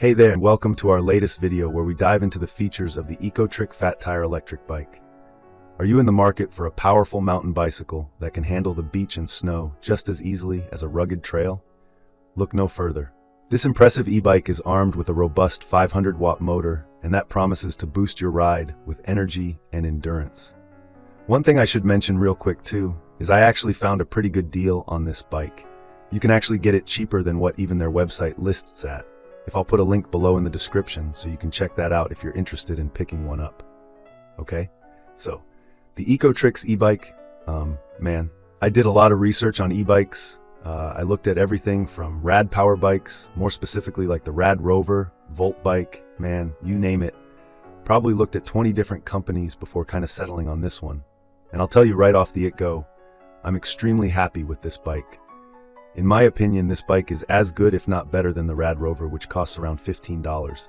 Hey there, and welcome to our latest video where we dive into the features of the ECOTRIC Fat Tire Electric Bike. Are you in the market for a powerful mountain bicycle that can handle the beach and snow just as easily as a rugged trail? Look no further. This impressive e-bike is armed with a robust 500-watt motor, and that promises to boost your ride with energy and endurance. One thing I should mention real quick too is I actually found a pretty good deal on this bike. You can actually get it cheaper than what even their website lists at. I'll put a link below in the description so you can check that out if you're interested in picking one up. Okay, so the ECOTRIC's e-bike, man, I did a lot of research on e-bikes. I looked at everything from rad power bikes, more specifically like the Rad Rover, Volt bike, man, you name it. Probably looked at 20 different companies before kind of settling on this one. And I'll tell you right off the get-go, I'm extremely happy with this bike. In my opinion, this bike is as good if not better than the Rad Rover, which costs around $15.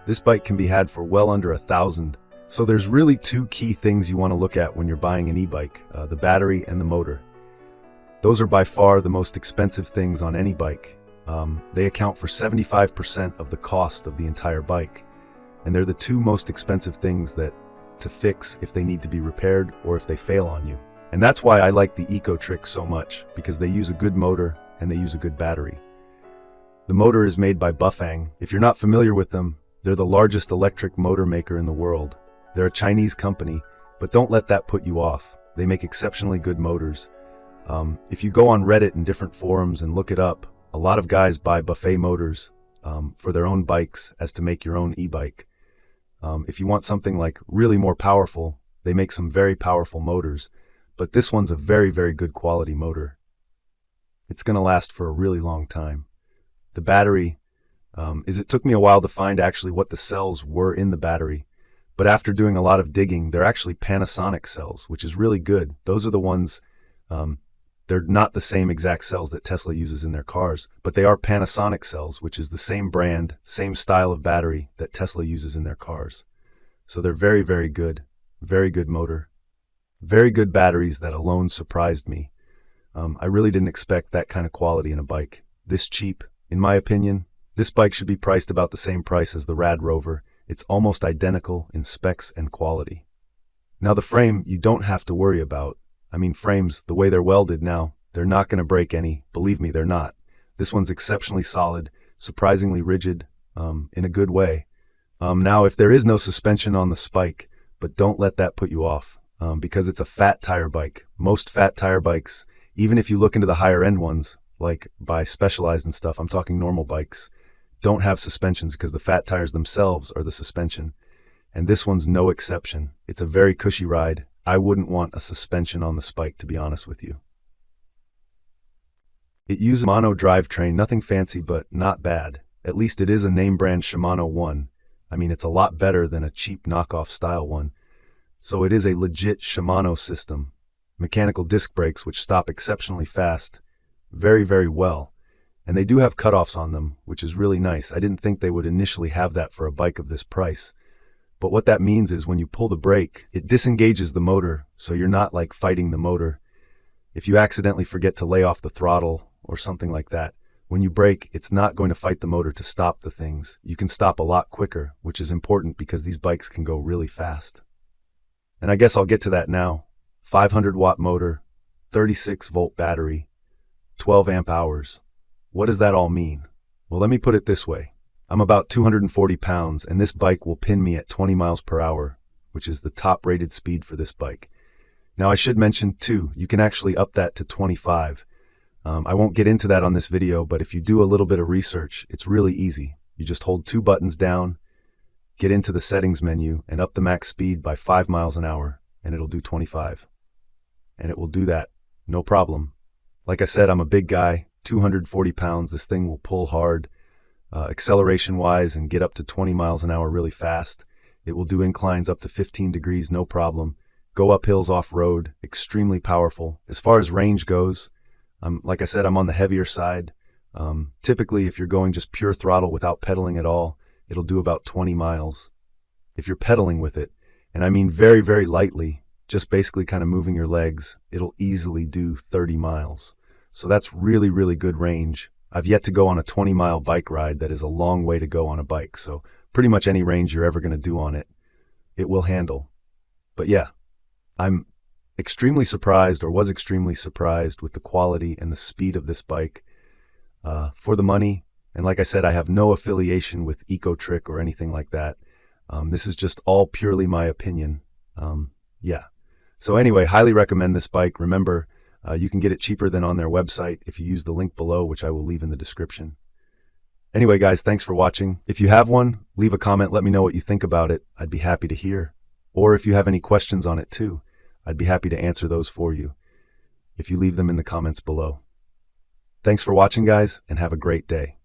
This bike can be had for well under $1,000. So there's really two key things you want to look at when you're buying an e-bike, the battery and the motor. Those are by far the most expensive things on any bike. They account for 75% of the cost of the entire bike. And they're the two most expensive things to fix if they need to be repaired or if they fail on you. And that's why I like the ECOTRIC so much, because they use a good motor and they use a good battery. The motor is made by Bafang. If you're not familiar with them, they're the largest electric motor maker in the world. They're a Chinese company, but don't let that put you off. They make exceptionally good motors. If you go on Reddit and different forums and look it up, a lot of guys buy Bafang motors for their own bikes as to make your own e-bike. If you want something like really more powerful, they make some very powerful motors. But this one's a very, very good quality motor. It's going to last for a really long time. The battery, it took me a while to find actually what the cells were in the battery. But after doing a lot of digging, they're actually Panasonic cells, which is really good. Those are the ones, they're not the same exact cells that Tesla uses in their cars, but they are Panasonic cells, which is the same brand, same style of battery that Tesla uses in their cars. So they're very, very good motor. Very good batteries that alone surprised me. I really didn't expect that kind of quality in a bike. This cheap, in my opinion. This bike should be priced about the same price as the Rad Rover. It's almost identical in specs and quality. Now the frame, you don't have to worry about. I mean, frames, the way they're welded now, they're not going to break any. Believe me, they're not. This one's exceptionally solid, surprisingly rigid, in a good way. Now, if there is no suspension on the spike, but don't let that put you off. Because it's a fat tire bike. Most fat tire bikes, even if you look into the higher end ones, like by Specialized and stuff, I'm talking normal bikes, don't have suspensions because the fat tires themselves are the suspension. And this one's no exception. It's a very cushy ride. I wouldn't want a suspension on the spike, to be honest with you. It uses a Shimano drivetrain, nothing fancy, but not bad. At least it is a name brand Shimano one. I mean, it's a lot better than a cheap knockoff style one. So it is a legit Shimano system. Mechanical disc brakes which stop exceptionally fast, very, very well. And they do have cutoffs on them, which is really nice. I didn't think they would initially have that for a bike of this price. But what that means is when you pull the brake, it disengages the motor, so you're not like fighting the motor. If you accidentally forget to lay off the throttle or something like that, when you brake, it's not going to fight the motor to stop the things. You can stop a lot quicker, which is important because these bikes can go really fast. And I guess I'll get to that now. 500-watt motor, 36-volt battery, 12 amp hours. What does that all mean? Well, let me put it this way. I'm about 240 pounds, and this bike will pin me at 20 miles per hour, which is the top-rated speed for this bike. Now, I should mention, too, you can actually up that to 25. I won't get into that on this video, but if you do a little bit of research, it's really easy. You just hold two buttons down, get into the settings menu and up the max speed by 5 miles an hour, and it'll do 25. And it will do that, no problem. Like I said, I'm a big guy, 240 pounds. This thing will pull hard, acceleration-wise, and get up to 20 miles an hour really fast. It will do inclines up to 15 degrees, no problem. Go up hills off-road, extremely powerful. As far as range goes, like I said, I'm on the heavier side. Typically, if you're going just pure throttle without pedaling at all, it'll do about 20 miles. If you're pedaling with it, and I mean very, very lightly, just basically kind of moving your legs, it'll easily do 30 miles. So that's really, really good range. I've yet to go on a 20-mile bike ride that is a long way to go on a bike, so pretty much any range you're ever going to do on it, it will handle. But yeah, I'm extremely surprised, or was extremely surprised, with the quality and the speed of this bike for the money. And like I said, I have no affiliation with EcoTric or anything like that. This is just all purely my opinion. Yeah. So anyway, highly recommend this bike. Remember, you can get it cheaper than on their website if you use the link below, which I will leave in the description. Anyway, guys, thanks for watching. If you have one, leave a comment. Let me know what you think about it. I'd be happy to hear. Or if you have any questions on it too, I'd be happy to answer those for you if you leave them in the comments below. Thanks for watching, guys, and have a great day.